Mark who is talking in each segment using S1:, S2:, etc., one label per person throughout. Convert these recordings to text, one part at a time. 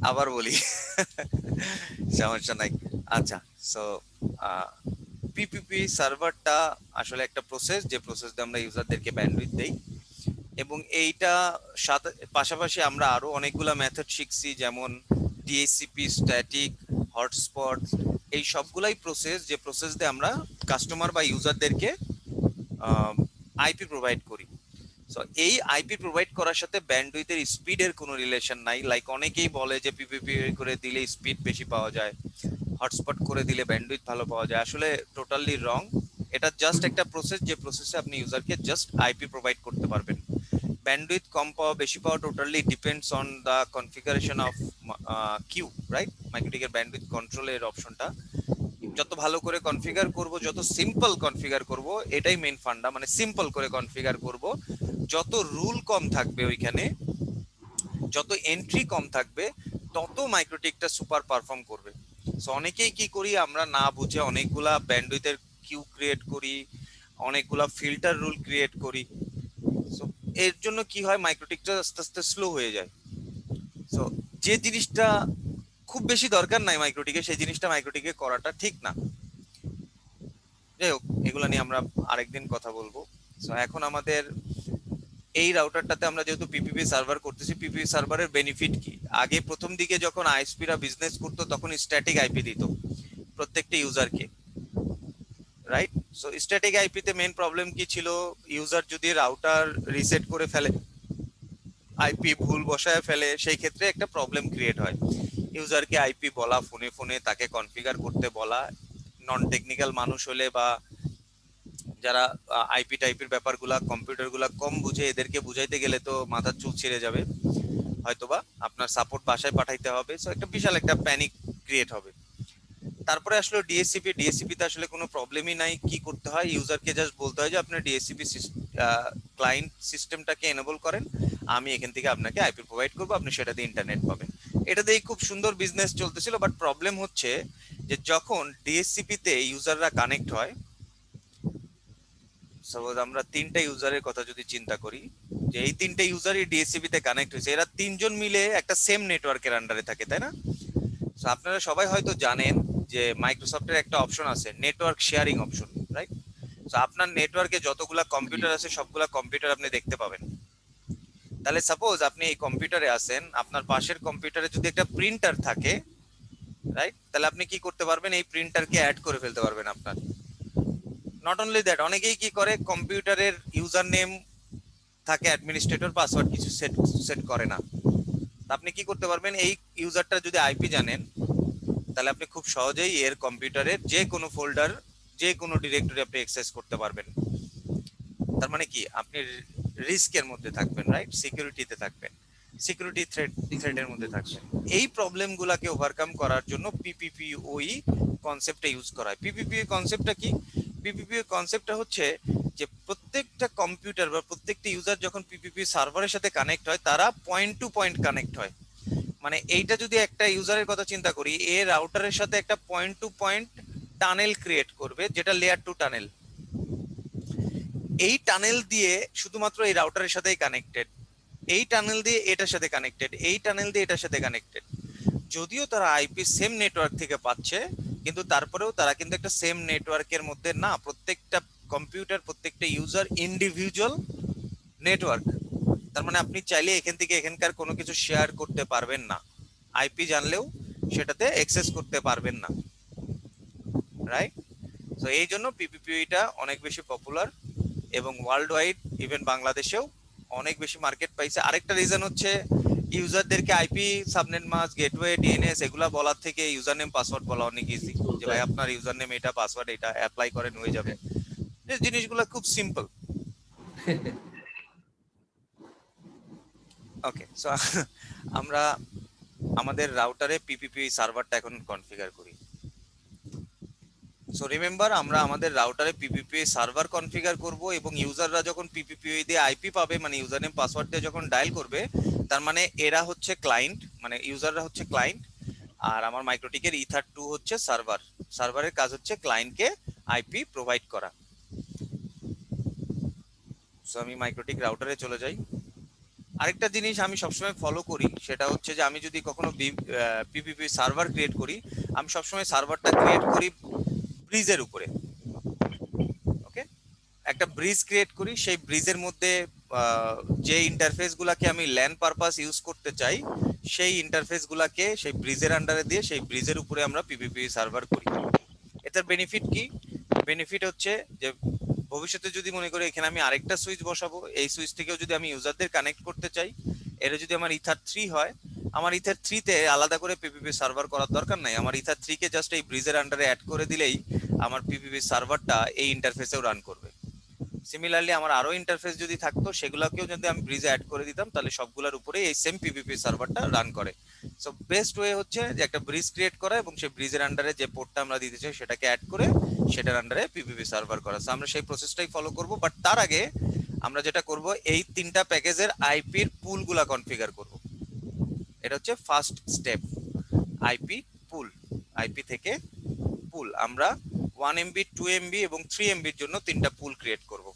S1: আবার বলি, সমস্যা নাই। আচ্ছা, সো পিপিপি সার্ভারটা আসলে একটা প্রসেস, যে প্রসেস দিয়ে আমরা ইউজারদেরকে ব্যান্ডউইথ দেই। এবং এইটা সাথে পাশাপাশি আমরা আরো অনেকগুলা মেথড শিখছি, যেমন ডিএসসিপি, স্ট্যাটিক, হটস্পট। এই সবগুলাই প্রসেস, যে প্রসেস দিয়ে আমরা কাস্টমার বা ইউজারদেরকে আইপি প্রোভাইড করি। সো এই আইপি প্রোভাইড করার সাথে ব্যান্ডউইথের স্পিডের কোনো রিলেশন নাই। লাইক অনেকেই বলে যে পিপিপি করে দিলে স্পিড বেশি পাওয়া যায়, হটস্পট করে দিলে ব্যান্ডউইথ ভালো পাওয়া যায়। আসলে টোটালি রং। এটা জাস্ট একটা প্রসেস, যে প্রসেসে আপনি ইউজারকে জাস্ট আইপি প্রোভাইড করতে পারবেন। ব্যান্ডউইথ কম পাওয়া বেশি পাওয়া totally depends on the configuration of queue, right? মাইক্রোটিকের ব্যান্ডউইথ কন্ট্রোলের অপশনটা যত ভালো করে কনফিগার করব, যত সিম্পল কনফিগার করব, এটাই মেইন ফান্ডা, মানে সিম্পল করে কনফিগার করব। যত রুল কম থাকবে ওইখানে, যত এন্ট্রি কম থাকবে, তত মাইক্রোটিকটা সুপার পারফর্ম করবে। সো অনেকেই কি করি আমরা, না বুঝে অনেকগুলা ব্যান্ডউইথের কিউ ক্রিয়েট করি, অনেকগুলা ফিল্টার রুল ক্রিয়েট করি। সো এর জন্য কি হয়, মাইক্রোটিকটা আস্তে আস্তে স্লো হয়ে যায়। সো যে জিনিসটা খুব বেশি দরকার নাই মাইক্রোটিকে, সেই জিনিসটা মাইক্রোটিকে করাটা ঠিক না। যাই হোক, এগুলা নিয়ে আমরা আরেকদিন কথা বলবো। সো এখন আমাদের এই রাউটারটাতে আমরা যেহেতু পিপিপি সার্ভার করতেছি, পিপিপি সার্ভারের বেনিফিট কি? আগে প্রথম দিকে যখন আইএসপিরা বিজনেস করতো তখন স্ট্যাটিক আইপি দিত প্রত্যেকটা ইউজারকে, রাইট? সো স্ট্যাটিক আইপিতে মেন প্রবলেম কি ছিল? ইউজার যদি রাউটার রিসেট করে ফেলে, আইপি ভুল বসায় ফেলে, সেই ক্ষেত্রে একটা প্রবলেম ক্রিয়েট হয়। ইউজারকে আইপি বলা, ফোনে ফোনে তাকে কনফিগার করতে বলা, নন টেকনিক্যাল মানুষ হলে বা যারা আইপি টাইপের ব্যাপারগুলা, কম্পিউটারগুলা কম বুঝে, এদেরকে বুঝাইতে গেলে তো মাথার চুল ছিঁড়ে যাবে। হয়তোবা আপনার সাপোর্ট বাসায় পাঠাইতে হবে। সো একটা বিশাল একটা প্যানিক ক্রিয়েট হবে। তারপরে আসলে ডিএসসিপি। ডিএসসিপিতে আসলে কোনো প্রবলেমই নাই। কি করতে হয়, ইউজারকে জাস্ট বলতে হয় যে আপনার ডিএসসিপি ক্লায়েন্ট সিস্টেমটাকে এনেবল করেন, আমি এখান থেকে আপনাকে আইপি প্রোভাইড করবো, আপনি সেটা দিয়ে ইন্টারনেট পাবেন। এটা দিয়েই খুব সুন্দর বিজনেস চলতেছিল। বাট প্রবলেম হচ্ছে যে যখন ডিএসসিপি তে ইউজাররা কানেক্ট হয়, সাপোজ আমরা তিনটা ইউজারের কথা যদি চিন্তা করি, যে এই তিনটা ইউজারই ডিএসসিপি তে কানেক্ট হয়েছে, এরা তিনজন মিলে একটা সেম নেটওয়ার্কের আন্ডারে থাকে, তাই না? So, আপনারা সবাই হয়তো জানেন যে মাইক্রোসফটের একটা অপশন আছে, নেটওয়ার্ক শেয়ারিং অপশন, রাইট? তো আপনার নেটওয়ার্কে যতগুলা
S2: জি।
S1: কম্পিউটার আছে সবগুলা কম্পিউটার আপনি দেখতে পাবেন। তাহলে সাপোজ আপনি এই কম্পিউটারে আছেন, আপনার পাশের কম্পিউটারে যদি একটা প্রিন্টার থাকে, রাইট, তাহলে আপনি কি করতে পারবেন, এই প্রিন্টারকে অ্যাড করে ফেলতে পারবেন আপনার। নট অনলি দ্যাট, অনেকেই কি করে, কম্পিউটারের ইউজার নেম থাকে অ্যাডমিনিস্ট্রেটর, পাসওয়ার্ড কিছু সেট সেট করে না। তা আপনি কি করতে পারবেন, এই ইউজারটা যদি আইপি জানেন, তাহলে আপনি খুব সহজেই এর কম্পিউটারের যে কোনো ফোল্ডার, যে কোনো ডিরেক্টরি আপনি অ্যাক্সেস করতে পারবেন। তার মানে কি, আপনি রিস্কের মধ্যে থাকবেন, রাইট? সিকিউরিটিতে থাকবেন, সিকিউরিটি থ্রেটের
S2: সিকিউরিটি,
S1: মধ্যে থাকবেন।
S2: আচ্ছা।
S1: এই প্রবলেমগুলোকে ওভারকাম করার জন্য পিপিপি ওই কনসেপ্টটা ইউজ করা হয়। পিপিপি কনসেপ্টটা কি? পিপিপি কনসেপ্টটা হচ্ছে যে প্রত্যেকটা কম্পিউটার বা প্রত্যেকটা ইউজার যখন পিপিপি সার্ভারের সাথে কানেক্ট হয়, তারা পয়েন্ট টু পয়েন্ট কানেক্ট হয়। মানে এইটা যদি একটা ইউজারের কথা চিন্তা করি, এ রাউটারের সাথে একটা point to point tunnel create করবে, যেটা লেয়ার টু টানেল। এই টানেল দিয়ে শুধুমাত্র এই রাউটারের সাথেই কানেক্টেড, এই টানেল দিয়ে এটার সাথে কানেক্টেড, এই টানেল দিয়ে এটার সাথে কানেক্টেড। যদিও তারা আইপি সেম নেটওয়ার্ক থেকে পাচ্ছে, কিন্তু তারপরেও তারা কিন্তু একটা সেম নেটওয়ার্কের মধ্যে না। প্রত্যেকটা কম্পিউটার, প্রত্যেকটা ইউজার ইন্ডিভিজুয়াল নেটওয়ার্ক। তার মানে আপনি চাইলে এখান থেকে এখানকার কোনো কিছু শেয়ার করতে পারবেন না, আইপি জানলেও সেটাতে অ্যাক্সেস করতে পারবেন না, রাইট? তো এই জন্য পিপিপিটা অনেক বেশি পপুলার, এবং ওয়ার্ল্ড ওয়াইড, ইভেন বাংলাদেশেও অনেক বেশি মার্কেট পাইছে। আরেকটা রিজন হচ্ছে, ইউজারদেরকে IP, subnet mask, gateway, DNS এগুলা বলার থেকে ইউজার নেম পাসওয়ার্ড বলা অনেক ইজি। যে ভাই
S2: সোজাই।
S1: আপনার ইউজার নেম এটা, পাসওয়ার্ড এটা, অ্যাপ্লাই করেন হয়ে যাবে। যে জিনিসগুলো খুব সিম্পল। ওকে, সো আমরা আমাদের রাউটারে পিপিপি সার্ভারটা এখন কনফিগার করি। সো রিমেম্বার, আমরা আমাদের রাউটারে পিপিপি সার্ভার কনফিগার করব, এবং ইউজাররা যখন পিপিপি দিয়ে আইপি পাবে, মানে ইউজার নেম পাসওয়ার্ড দিয়ে যখন ডায়াল করবে, তার মানে এরা হচ্ছে ক্লায়েন্ট, মানে ইউজাররা হচ্ছে ক্লায়েন্ট। আর আমার মাইক্রোটিকের ইথার 2 হচ্ছে সার্ভার। সার্ভারের কাজ হচ্ছে ক্লায়েন্টকে আইপি প্রোভাইড করা। সো আমি মাইক্রোটিক রাউটারে চলে যাই। আরেকটা জিনিস আমি সবসময় ফলো করি, সেটা হচ্ছে যে আমি যদি কখনো পিপিপি সার্ভার ক্রিয়েট করি, আমি সবসময় সার্ভারটা ক্রিয়েট করি ব্রিজের উপরে। ওকে, একটা ব্রিজ ক্রিয়েট করি, সেই ব্রিজের মধ্যে যে ইন্টারফেস গুলাকে আমি ল্যান পারপাস ইউজ করতে চাই, সেই ইন্টারফেস গুলাকে সেই ব্রিজের আন্ডারে দিয়ে সেই ব্রিজের উপরে আমরা পিপিপি সার্ভার করি। এটার বেনিফিট কি? বেনিফিট হচ্ছে যে ভবিষ্যতে যদি মনে করি এখানে আমি আরেকটা সুইচ বসাবো, এই সুইচ থেকেও যদি আমি ইউজারদের কানেক্ট করতে চাই, এটা যদি আমার ইথার 3 হয়, আমার ইথার 3 তে আলাদা করে পিপিপি সার্ভার করার দরকার নাই। আমার ইথার 3 কে জাস্ট এই ব্রিজের আন্ডারে অ্যাড করে দিলেই আমার পিপিপি সার্ভারটা এই ইন্টারফেসেও রান করবে। সিমিলারলি আমার আরো ইন্টারফেস যদি থাকতো, সেগুলোকেও যদি আমি ব্রিজে অ্যাড করে দিতাম, তাহলে সবগুলোর উপরে এই সেম পিপিপি সার্ভারটা রান করে। সো বেস্ট ওয়ে হচ্ছে যে একটা ব্রিজ ক্রিয়েট করা এবং সেই ব্রিজের আন্ডারে যে পোর্টটা আমরা দিতে চাই সেটাকে অ্যাড করে সেটার আন্ডারে পিপিপি সার্ভার করা। সো আমরা সেই প্রসেসটাই ফলো করব, বাট তার আগে আমরা যেটা করব, এই তিনটা প্যাকেজের আইপির পুলগুলা কনফিগার করব। এটা হচ্ছে ফার্স্ট স্টেপ, আইপি পুল। আইপি থেকে পুল আমরা 1 MB 2 MB এবং 3 MB জন্য তিনটা পুল ক্রিয়েট করব।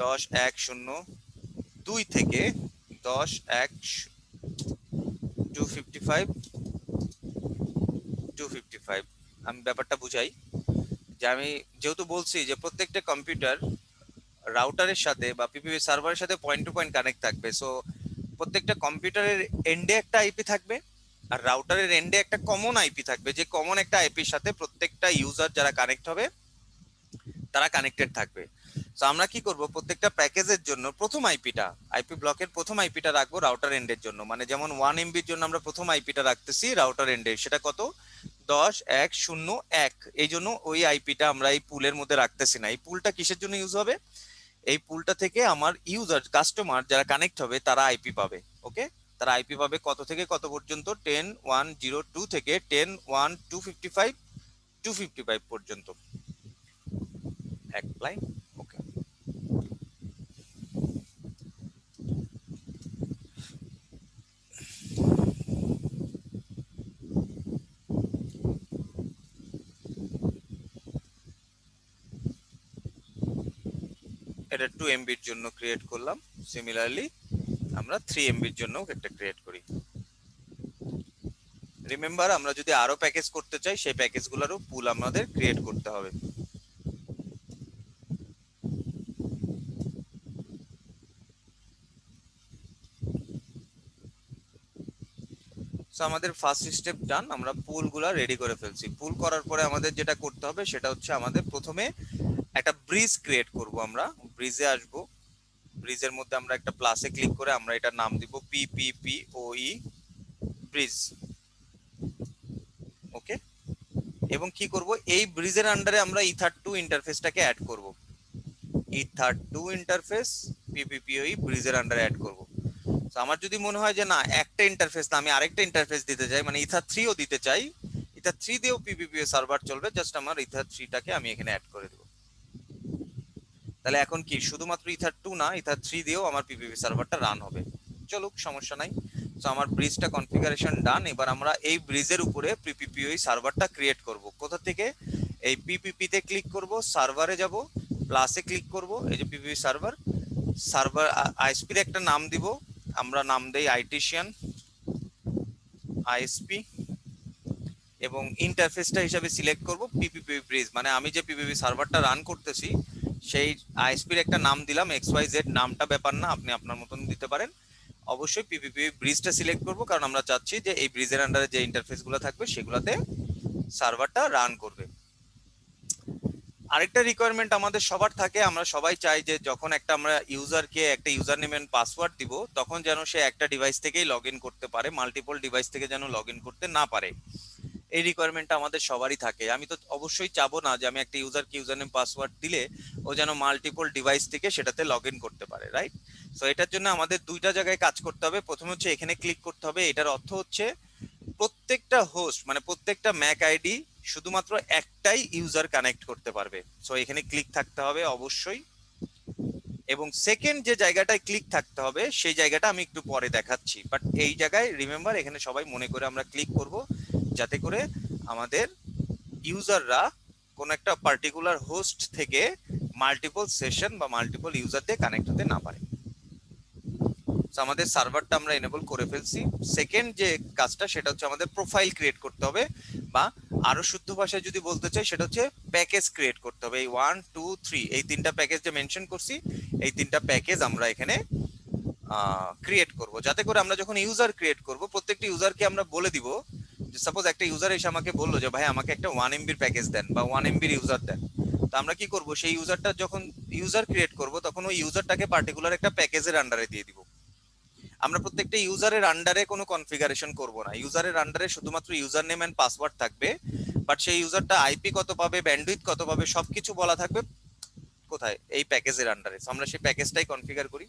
S1: 10.1.0.2 থেকে 10.1.255 255। আমি ব্যাপারটা বুঝাই, যে আমি যেহেতু বলছি যে প্রত্যেকটা কম্পিউটার রাউটারের সাথে বা পিপিপি সার্ভারের সাথে পয়েন্ট টু পয়েন্ট কানেক্ট থাকবে। সো প্রত্যেকটা কম্পিউটারের এন্ডে একটা আইপি থাকবে, আর রাউটারের এন্ডে একটা কমন আইপি থাকবে, যে কমন একটা আইপির সাথে প্রত্যেকটা ইউজার যারা কানেক্ট হবে তারা কানেক্টেড থাকবে। তো আমরা কি করব, প্রত্যেকটা প্যাকেজের জন্য প্রথম আইপিটা, আইপি ব্লকের প্রথম আইপিটা রাখবো রাউটার এন্ডের জন্য। মানে যেমন 1 MB জন্য আমরা প্রথম আইপিটা রাখতেছি রাউটার এন্ডে, সেটা কত, 10.1.0.1। এই জন্য ওই আইপিটা আমরা এই পুলের মধ্যে রাখতেছি না। এই পুলটা কিসের জন্য ইউজ হবে, এই পুলটা থেকে আমার ইউজার কাস্টমার যারা কানেক্ট হবে তারা আইপি পাবে। ওকে, তারা আইপি পাবে কত থেকে কত পর্যন্ত, 10.1.0.2 থেকে 10.1.255 পর্যন্ত। এক লাইন। ওকে, এটা 2 MB জন্য ক্রিয়েট করলাম। সিমিলারলি আমরা 3 MB জন্য একটা ক্রিয়েট করি। রিমেম্বার, আমরা যদি আরো প্যাকেজ করতে চাই, সেই প্যাকেজগুলোরও পুল আমাদের ক্রিয়েট করতে হবে। সো আমাদের ফার্স্ট স্টেপ ডান, আমরা পুলগুলা রেডি করে ফেলছি। পুল করার পরে আমাদের যেটা করতে হবে সেটা হচ্ছে আমাদের প্রথমে একটা ব্রিজ ক্রিয়েট করব। আমরা ব্রিজে আসব, ব্রিজের মধ্যে আমরা একটা প্লাসে ক্লিক করে আমরা এটার নাম দিব পিপিপিওই ব্রিজ। ওকে, এবং কি করব, এই ব্রিজের আন্ডারে আমরা ইথার 2 ইন্টারফেসটাকে অ্যাড করব। ইথার 2 ইন্টারফেস পিপিপিওই ব্রিজের আন্ডারে অ্যাড করব। তো আমার যদি মনে হয় যে না, একটা ইন্টারফেস না, আমি আরেকটা ইন্টারফেস দিতে চাই, মানে ইথার 3ও দিতে চাই, ইথার 3 দিয়েও পিপিপিও সার্ভার চলবে, জাস্ট আমার ইথার 3টাকে আমি এখানে অ্যাড করে দেব। তাহলে এখন কি শুধুমাত্র ইথার 2 না, ইথার 3 দিয়েও আমার পিপিপি সার্ভারটা রান হবে। চলুক, সমস্যা নাই। তো আমার ব্রিজটা কনফিগারেশন ডান। এবার আমরা এই ব্রিজের উপরে পিপিপিওই সার্ভারটা ক্রিয়েট করব। কোথা থেকে, এই পিপিপি তে ক্লিক করব, সার্ভারে যাব, প্লাসে ক্লিক করব, এই যে পিপিপি সার্ভার, সার্ভার আইএসপির একটা নাম দিব, আমরা নাম দেই আইটিশিয়ান আইএসপি, এবং ইন্টারফেসটা হিসাবে সিলেক্ট করব পিপিপি ব্রিজ। মানে আমি যে পিপিপি সার্ভারটা রান করতেছি সেই আইএসপির একটা নাম দিলাম, XYZ। নামটা ব্যাপার না, আপনি আপনার মতন দিতে পারেন। অবশ্যই পিপিপি ব্রিজটা সিলেক্ট করব, কারণ আমরা চাচ্ছি যে এই ব্রিজের আন্ডারে যে ইন্টারফেসগুলো থাকবে সেগুলোতে সার্ভারটা রান করবে। আরেকটা রিকোয়ারমেন্ট আমাদের সবার থাকে, আমরা সবাই চাই যে যখন একটা আমরা ইউজারকে একটা ইউজার নেম এন্ড পাসওয়ার্ড দিব, তখন যেন সে একটা ডিভাইস থেকেই লগ ইন করতে পারে, মাল্টিপল ডিভাইস থেকে যেন লগ ইন করতে না পারে। এই রিকোয়ারমেন্টটা আমাদের সবারই থাকে। আমি তো অবশ্যই চাবো না যে আমি একটা ইউজারকে ইউজার নেম পাসওয়ার্ড দিলে ও যেন মাল্টিপল ডিভাইস থেকে সেটাতে লগ ইন করতে পারে, রাইট? সো এটার জন্য আমাদের দুইটা জায়গায় কাজ করতে হবে। প্রথমে হচ্ছে এখানে ক্লিক করতে হবে। এটার অর্থ হচ্ছে প্রত্যেকটা হোস্ট, মানে প্রত্যেকটা ম্যাক আইডি শুধুমাত্র একটাই ইউজার কানেক্ট করতে পারবে। সো এখানে ক্লিক থাকতে হবে অবশ্যই। এবং সেকেন্ড যে জায়গাটায় ক্লিক থাকতে হবে সেই জায়গাটা আমি একটু পরে দেখাচ্ছি, বাট এই জায়গায় রিমেম্বার, এখানে সবাই মনে করে আমরা ক্লিক করব, যাতে করে আমাদের ইউজাররা কোন একটা পার্টিকুলার হোস্ট থেকে মাল্টিপল সেশন বা মাল্টিপল ইউজার দিয়ে কানেক্ট হতে না পারে। তো আমাদের সার্ভারটা আমরা এনেবল করে ফেলছি। সেকেন্ড যে কাজটা সেটা হচ্ছে আমাদের প্রোফাইল ক্রিয়েট করতে হবে, বা আরো শুদ্ধ ভাষায় যদি বলতে চাই সেটা হচ্ছে প্যাকেজ ক্রিয়েট করতে হবে। এই 1 2 3 এই তিনটা প্যাকেজ যে মেনশন করছি, এই তিনটা প্যাকেজ আমরা এখানে ক্রিয়েট করব, যাতে করে আমরা যখন ইউজার ক্রিয়েট করব প্রত্যেকটা ইউজারকে আমরা বলে দিব যে সাপোজ একটা ইউজার এসে আমাকে বললো যে ভাই আমাকে একটা 1 এমবির প্যাকেজ দেন বা 1 এমবির ইউজার দেন। তো আমরা কি করব, সেই ইউজারটা যখন ইউজার ক্রিয়েট করব তখন ওই ইউজারটাকে পার্টিকুলার একটা প্যাকেজের আন্ডারে দিয়ে দিব। আমরা প্রত্যেকটা ইউজারের আন্ডারে কোনো কনফিগারেশন করব না, ইউজারের আন্ডারে শুধুমাত্র ইউজার নেম এন্ড পাসওয়ার্ড থাকবে, বাট সেই ইউজারটা আইপি কত পাবে, ব্যান্ডউইথ কত পাবে, সবকিছু বলা থাকবে কোথায়, এই প্যাকেজের আন্ডারে। আমরা সেই প্যাকেজটাই কনফিগার করি।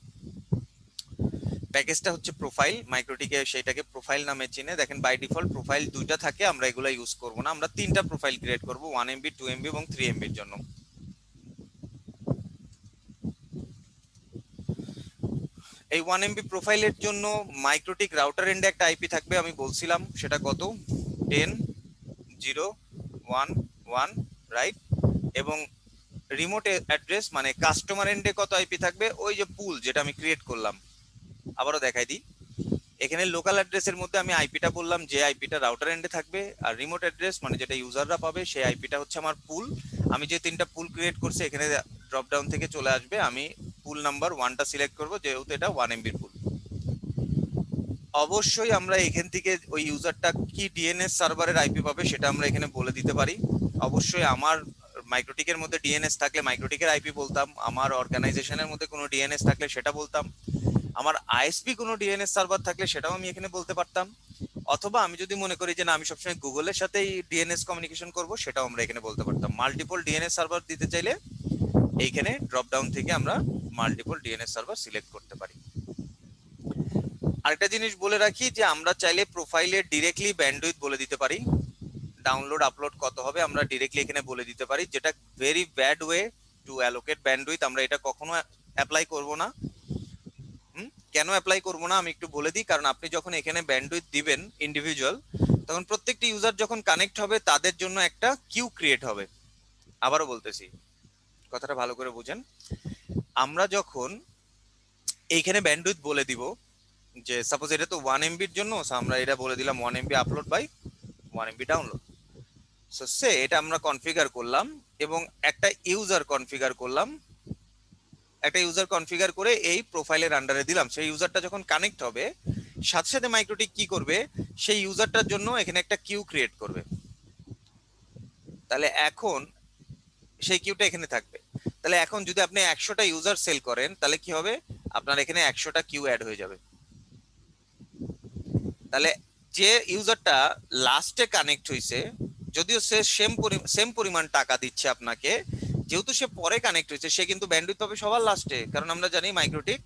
S1: প্যাকেজটা হচ্ছে প্রোফাইল, মাইক্রোটিকে সেটাকে প্রোফাইল নামে চিনে। দেখেন বাই ডিফল্ট প্রোফাইল দুইটা থাকে, আমরা এগুলো ইউজ করব না, আমরা তিনটা প্রোফাইল ক্রিয়েট করব, 1 এমবি 2 এমবি এবং 3 এমবির জন্য। এই 1 এমবি প্রোফাইলের জন্য মাইক্রোটিক রাউটার এন্ডে একটা আইপি থাকবে, আমি বলছিলাম সেটা কত, 10.0.1.1 রাইট। এবং রিমোট অ্যাড্রেস মানে কাস্টমার এন্ডে কত আইপি থাকবে, ওই যে পুল যেটা আমি ক্রিয়েট করলাম, আবারও দেখাই দিই। এখানে লোকাল অ্যাড্রেসের মধ্যে আমি আইপিটা বললাম, যে আইপিটা রাউটার এন্ডে থাকবে, আর রিমোট অ্যাড্রেস মানে যেটা ইউজাররা পাবে সেই আইপিটা হচ্ছে আমার পুল। আমি যে তিনটা পুল ক্রিয়েট করছি এখানে ড্রপ ডাউন থেকে চলে আসবে, আমি পুল নাম্বার 1টা সিলেক্ট করব যেহেতু এটা 1 এমবির পুল। অবশ্যই আমরা এখান থেকে ওই ইউজারটা কি ডিএনএস সার্ভারের আইপি পাবে সেটা আমরা এখানে বলে দিতে পারি। অবশ্যই আমার মাইক্রোটিকের মধ্যে ডিএনএস থাকলে মাইক্রোটিকের আইপি বলতাম, আমার অর্গানাইজেশনের মধ্যে কোনো ডিএনএস থাকলে সেটা বলতাম, আমার আইএসপি কোনো ডিএনএস সার্ভার থাকলে সেটাও আমি এখানে বলতে পারতাম, অথবা আমি যদি মনে করি যে না আমি সবসময় গুগলের সাথেই ডিএনএস কমিউনিকেশন করব সেটাও আমরা এখানে বলতে পারতাম। মাল্টিপল ডিএনএস সার্ভার দিতে চাইলে এইখানে ড্রপ ডাউন থেকে আমরা মাল্টিপল ডিএনএস সার্ভার সিলেক্ট করতে পারি। আরেকটা জিনিস বলে রাখি যে আমরা চাইলে প্রোফাইলে ডিরেক্টলি ব্যান্ডউইথ বলে দিতে পারি, ডাউনলোড আপলোড কত হবে আমরা ডিরেক্টলি এখানে বলে দিতে পারি, যেটা very bad way to allocate bandwidth. আমরা এটা কখনো অ্যাপ্লাই করব না। কেন অ্যাপ্লাই করব না আমি একটু বলে দিই, কারণ আপনি যখন এখানে ব্যান্ডউইথ দিবেন ইন্ডিভিজুয়াল, তখন প্রত্যেকটি ইউজার যখন কানেক্ট হবে তাদের জন্য একটা কিউ ক্রিয়েট হবে। আবারও বলতেছি, কথাটা ভালো করে বুঝেন। আমরা যখন এইখানে ব্যান্ডউইথ বলে দিব যে সাপোজ এটা তো 1 এমবির জন্য, আমরা এটা বলে দিলাম 1 MB upload by 1 MB download. So সে এটা আমরা কনফিগার করলাম এবং একটা ইউজার কনফিগার করলাম, একটা ইউজার কনফিগার করে এই প্রোফাইলের আন্ডারে দিলাম। সেই ইউজারটা যখন কানেক্ট হবে সাথে সাথে মাইক্রোটিক কি করবে, সেই ইউজারটার জন্য এখানে একটা কিউ ক্রিয়েট করবে। তাহলে এখন সেই কিউটা এখানে থাকবে। তাহলে এখন যদি আপনি 100টা ইউজার সেল করেন তাহলে কি হবে, আপনার এখানে 100টা কিউ অ্যাড হয়ে যাবে। তাহলে যে ইউজারটা লাস্টে কানেক্ট হয়েছে, যদিও সে সেম পরিমাণ টাকা দিচ্ছে আপনাকে, যেহেতু সে পরে কানেক্ট হয়েছে সে কিন্তু ব্যান্ডউইথ পাবে সবার লাস্টে, কারণ আমরা জানি মাইক্রোটিক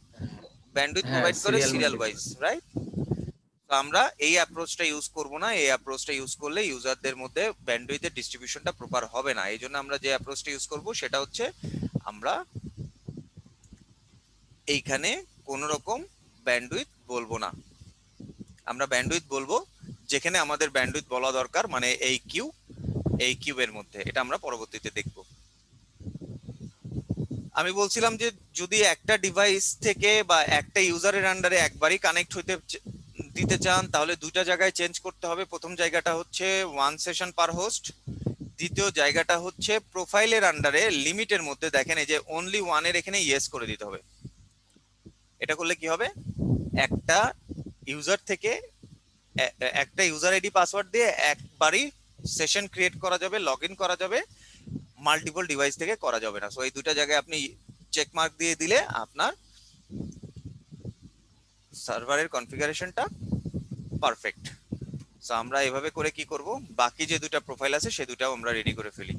S1: ব্যান্ডউইথ
S2: হ্যাঁ,
S1: প্রোভাইড করে
S2: serial
S1: serial
S2: market.
S1: Wise, right. তো আমরা এই অ্যাপ্রোচটা ইউজ করব না, এই অ্যাপ্রোচটা ইউজ করলে ইউজারদের মধ্যে ব্যান্ডউইথের ডিস্ট্রিবিউশনটা প্রপার হবে না। এই জন্য আমরা যে অ্যাপ্রোচটা ইউজ করব সেটা হচ্ছে আমরা এইখানে কোনো রকম ব্যান্ডউইথ বলবো না, আমরা ব্যান্ডউইথ বলবো যেখানে আমাদের ব্যান্ডউইথ বলা দরকার, মানে এই কিউবের মধ্যে। এটা আমরা পরবর্তীতে দেখব। আমি বলছিলাম যে যদি একটা ডিভাইস থেকে বা একটা ইউজারের আন্ডারে একবারই কানেক্ট হইতে দিতে চান তাহলে দুইটা জায়গায় চেঞ্জ করতে হবে। প্রথম জায়গাটা হচ্ছে 1 সেশন পার হোস্ট, দ্বিতীয় জায়গাটা হচ্ছে প্রোফাইলের আন্ডারে লিমিটের মধ্যে দেখেন এই যে অনলি 1 এর এখানে ইয়েস করে দিতে হবে। এটা করলে কি হবে, একটা ইউজার থেকে একটা ইউজার আইডি পাসওয়ার্ড দিয়ে একবারই সেশন ক্রিয়েট করা যাবে, লগ ইন করা যাবে, মাল্টিপল ডিভাইস থেকে করা যাবে না। সো এই দুটা জায়গায় আপনি চেক মার্ক দিয়ে দিলে আপনার সার্ভারের কনফিগারেশনটা পারফেক্ট। সো আমরা এভাবে করে কি করব, বাকি যে দুটা প্রোফাইল আছে সে দুটাও আমরা রেডি করে ফেলি।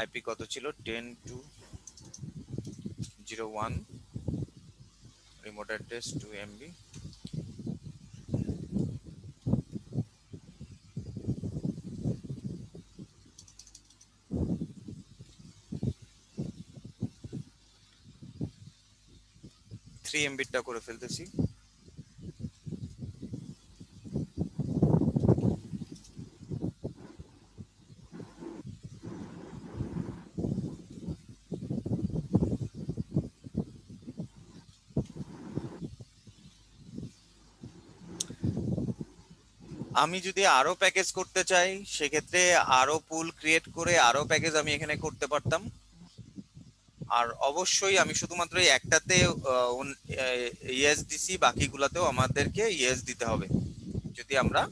S1: আইপি কত ছিল, 10.2.0.1, রিমোট অ্যাড্রেস 2 এমবি। 3 MB করে ফেলতেছি। আমি যদি আরো প্যাকেজ করতে চাই সেক্ষেত্রে আরো পুল ক্রিয়েট করে আরো প্যাকেজ আমি এখানে করতে পারতাম। আর অবশ্যই আমি শুধুমাত্র এই একটাতে ইয়েস দিছি, বাকিগুলাতেও আমাদেরকে ইয়েস দিতে হবে যদি আমরা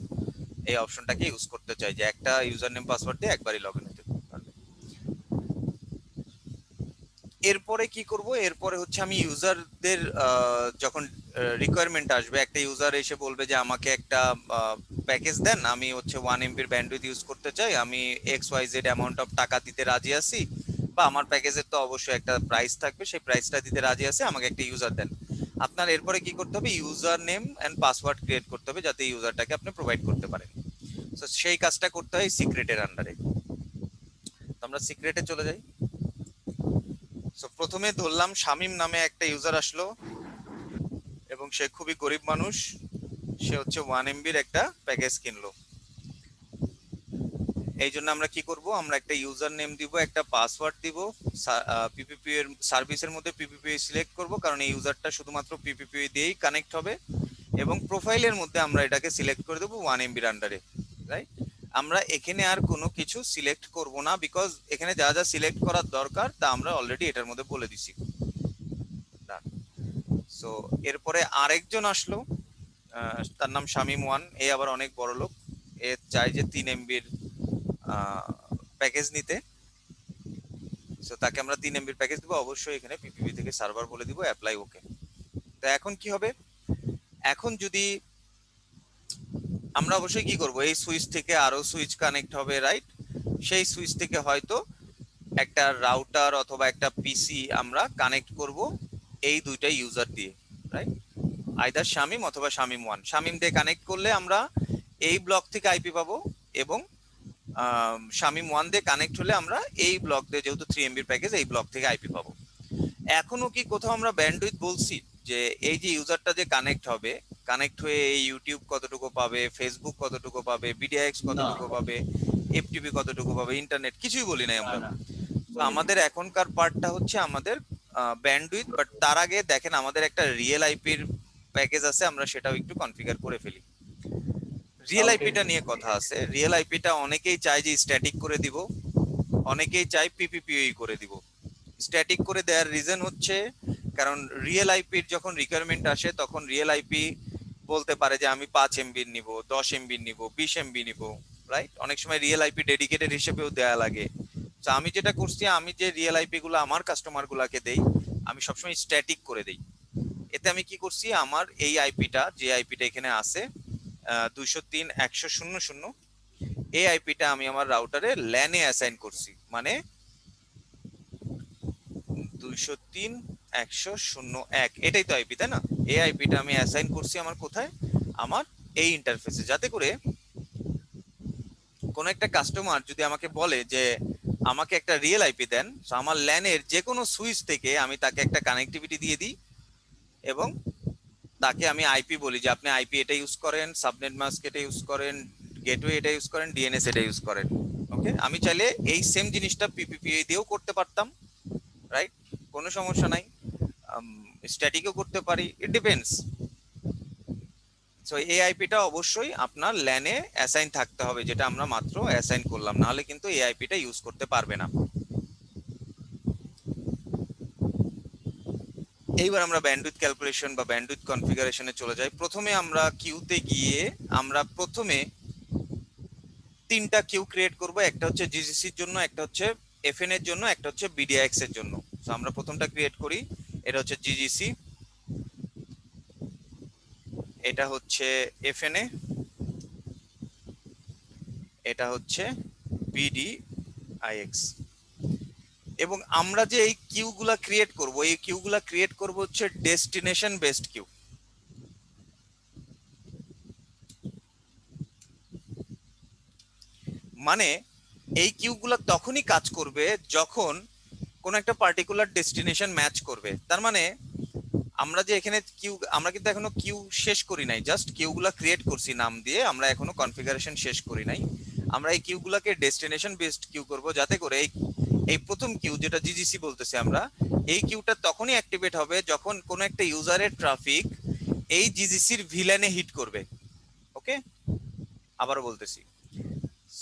S1: এই অপশনটাকে ইউজ করতে চাই যে একটা ইউজার নেম পাসওয়ার্ড দিয়ে একবারই লগ ইন হতে পারবে। এরপরে কি করব, এরপরে হচ্ছে আমি ইউজারদের যখন রিকোয়ারমেন্ট আসবে, একটা ইউজার এসে বলবে যে আমাকে একটা প্যাকেজ দেন, আমি হচ্ছে 1 MB ব্যান্ডউইথ ইউজ করতে চাই, আমি XYZ অ্যামাউন্ট অফ টাকা দিতে রাজি আছি, বা আমার প্যাকেজের তো অবশ্যই একটা প্রাইস থাকবে, সেই প্রাইসটা দিতে রাজি আছে, আমাকে একটা ইউজার দেন। আপনার এরপরে কি করতে হবে, user name and password create করতে হবে যাতে ইউজারটাকে আপনি প্রোভাইড করতে পারেন। তো সেই কাজটা করতে হয় সিক্রেটের আন্ডারে। তো আমরা সিক্রেটে চলে যাই। সো প্রথমে ধরলাম শামিম নামে একটা ইউজার আসলো এবং সে খুবই গরিব মানুষ, সে হচ্ছে 1 MB একটা প্যাকেজ কিনলো। এই জন্য আমরা কি করব, আমরা একটা ইউজার নেম দিব, একটা পাসওয়ার্ড দিব, পিপিপি এর সার্ভিসের মধ্যে পিপিপি সিলেক্ট করব কারণ এই ইউজারটা শুধুমাত্র পিপিপি দিয়েই কানেক্ট হবে, এবং প্রোফাইলের মধ্যে আমরা এটাকে সিলেক্ট করে দেবো 1 MB আন্ডারে, রাইট। আমরা এখানে আর কোনো কিছু সিলেক্ট করব না, বিকজ এখানে যা যা সিলেক্ট করার দরকার তা আমরা অলরেডি এটার মধ্যে বলে দিছি। সো এরপরে আরেকজন আসলো, তার নাম শামিম ওয়ান, এ আবার অনেক বড় লোক, এ চাই যে 3 MB প্যাকেজ নিতে। সো তাকে আমরা 3 MB প্যাকেজ দিব, অবশ্যই এখানে পিপিপি থেকে সার্ভার বলে দিব, অ্যাপ্লাই ওকে। তো এখন কি হবে, এখন যদি আমরা অবশ্যই কি করব, এই সুইচ থেকে আরো সুইচ কানেক্ট হবে, রাইট। সেই সুইচ থেকে হয়তো একটা রাউটার অথবা একটা পিসি আমরা কানেক্ট করব এই দুইটা ইউজার দিয়ে, রাইট। আইদার শামিম অথবা শামিম ওয়ান। শামিম দিয়ে কানেক্ট করলে আমরা এই ব্লক থেকে আইপি পাবো, এবং শামিম ওয়ান দিয়ে কানেক্ট হলে আমরা এই ব্লক দিয়ে, যেহেতু 3 MB প্যাকেজ, এই ব্লক থেকে আইপি পাবো। এখনো কি কোথাও আমরা ব্যান্ডউইথ বলছি যে এই যে ইউজারটা যে কানেক্ট হবে, কানেক্ট হয়ে এই ইউটিউব কতটুকু পাবে, ফেসবুক কতটুকু পাবে, বিডিএক্স কতটুকু পাবে, এফটিপি কতটুকু পাবে, ইন্টারনেট কিছুই বলি নাই আমরা। তো আমাদের এখনকার পার্টটা হচ্ছে আমাদের ব্যান্ডউইথ, বাট তার আগে দেখেন আমাদের একটা রিয়েল আইপির প্যাকেজ আছে, আমরা সেটাও একটু কনফিগার করে ফেলি। রিয়েল আইপিটা নিয়ে কথা আছে। রিয়েল আইপিটা অনেকেই চায় যে স্ট্যাটিক করে দিব, অনেকেই চায় পিপিপিওই করে দিব। স্ট্যাটিক করে দেওয়ার রিজন হচ্ছে কারণ রিয়েল আইপির যখন রিকোয়ারমেন্ট আসে তখন রিয়েল আইপি বলতে পারে যে আমি 5 MB নিব, 10 MB নিব, 20 MB নিব, রাইট। অনেক সময় রিয়েল আইপি ডেডিকেটেড হিসেবেও দেয়া লাগে। তো আমি যেটা করছি, আমি যে রিয়েল আইপি গুলো আমার কাস্টমার গুলাকে দেই, আমি সবসময় স্ট্যাটিক করে দেই। এতে আমি কি করছি, আমার এই আইপিটা, যে আইপিটা এখানে আছে 203.100.0.0, এই আইপিটা আমি আমার রাউটারে ল্যানে অ্যাসাইন করছি, মানে 203.100.0.1, এটাই তো আইপি, তাই না। এই আইপিটা আমি অ্যাসাইন করছি আমার কোথায়, আমার এই ইন্টারফেসে, যাতে করে কোন একটা কাস্টমার যদি আমাকে বলে যে আমাকে একটা রিয়েল আইপি দেন, তো আমার ল্যানের যে কোনো সুইচ থেকে আমি তাকে একটা কানেক্টিভিটি দিয়ে দিই, এবং তাকে আমি আইপি বলি যে আপনি আইপি এটা ইউজ করেন, সাবনেট মাস্ক এটা ইউজ করেন, গেটওয়ে এটা ইউজ করেন, ডিএনএস এটা ইউজ করেন। ওকে, আমি চাইলে এই সেম জিনিসটা পিপিপিএ দিয়েও করতে পারতাম, রাইট, কোনো সমস্যা নাই। স্ট্যাটিকও করতে পারি, ইট ডিপেন্ডস। সো এই আইপিটা অবশ্যই আপনার ল্যানে অ্যাসাইন থাকতে হবে, যেটা আমরা মাত্র অ্যাসাইন করলাম, নাহলে কিন্তু এই আইপিটা ইউজ করতে পারবে না। এইবার আমরা ব্যান্ডউইথ ক্যালকুলেশন বা ব্যান্ডউইথ কনফিগারেশনে চলে যাই। প্রথমে আমরা কিউতে গিয়ে আমরা প্রথমে 3টা কিউ ক্রিয়েট করব, একটা হচ্ছে জিজিসির জন্য, একটা হচ্ছে এফএন এর জন্য, একটা হচ্ছে বিডিএক্স এর জন্য। তো আমরা প্রথমটা ক্রিয়েট করি, এটা হচ্ছে জিজিসি, এটা হচ্ছে এফএনএ, এটা হচ্ছে বিডিআইএক্স। এবং আমরা যে এই কিউগুলা ক্রিয়েট করব, এই কিউগুলা ক্রিয়েট করব হচ্ছে ডেস্টিনেশন বেসড কিউ। মানে এই কিউগুলা তখনই কাজ করবে যখন কোন একটা পার্টিকুলার ডেস্টিনেশন ম্যাচ করবে। তার মানে আমরা যে এখানে কিউ, আমরা কিন্তু এখনো কিউ শেষ করি নাই, জাস্ট কিউগুলা ক্রিয়েট করছি নাম দিয়ে, আমরা এখনো কনফিগারেশন শেষ করি নাই। আমরা এই কিউগুলাকে ডেস্টিনেশন বেসড কিউ করব, যাতে করে এই এই প্রথম কিউ যেটা জিজিসি বলতেছি আমরা, এই কিউটা তখনই অ্যাক্টিভেট হবে যখন কোনো একটা ইউজারের ট্রাফিক এই জিজিসির ভিলেনে হিট করবে। ওকে, আবারও বলতেছি।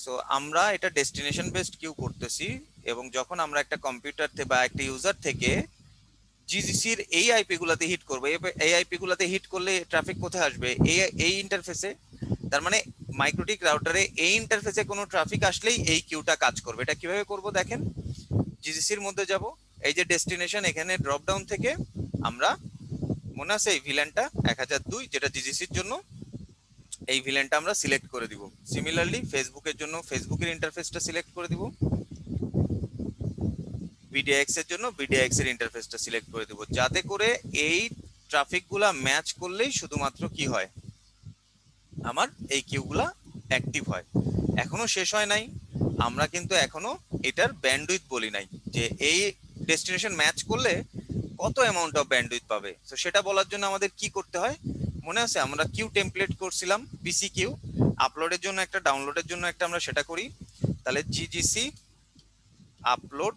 S1: সো আমরা এটা ডেস্টিনেশন বেসড কিউ করতেছি, এবং যখন আমরা একটা কম্পিউটার থেকে বা একটা ইউজার থেকে জিজিসির এই আইপি গুলাতে হিট করবে, এই আইপি গুলাতে হিট করলে ট্রাফিক কোথায় আসবে? এই এই ইন্টারফেসে। তার মানে মাইক্রোটিক রাউটারে এই ইন্টারফেসে কোনো ট্রাফিক আসলেই এই কিউটা কাজ করবে। এটা কিভাবে করব দেখেন, জিজিসির মধ্যে যাব, এই যে ডেস্টিনেশন, এখানে ড্রপ ডাউন থেকে আমরা, মনে আছে এই ভিলেনটা 1002 যেটা জিজিসির জন্য, এই ভিলেনটা আমরা সিলেক্ট করে দিব। সিমিলারলি ফেসবুকের জন্য ফেসবুকের ইন্টারফেসটা সিলেক্ট করে দিব, বিডিএক্স এর জন্য বিডিএক্স এর ইন্টারফেসটা সিলেক্ট করে দিব, যাতে করে এই ট্রাফিক গুলা ম্যাচ করলেই শুধুমাত্র কি হয়, আমার এই কিউগুলা অ্যাক্টিভ হয়। এখনো শেষ হয় নাই, আমরা কিন্তু এখনো এটার ব্যান্ডউইথ বলি নাই, যে এই ডেস্টিনেশন ম্যাচ করলে কত অ্যামাউন্ট অফ ব্যান্ডউইথ পাবে। তো সেটা বলার জন্য আমাদের কি করতে হয়, মনে আছে আমরা কিউ টেমপ্লেট করছিলাম, পিসি কিউ, আপলোডের জন্য একটা, ডাউনলোডের জন্য একটা, আমরা সেটা করি। তাহলে জিজিসি আপলোড,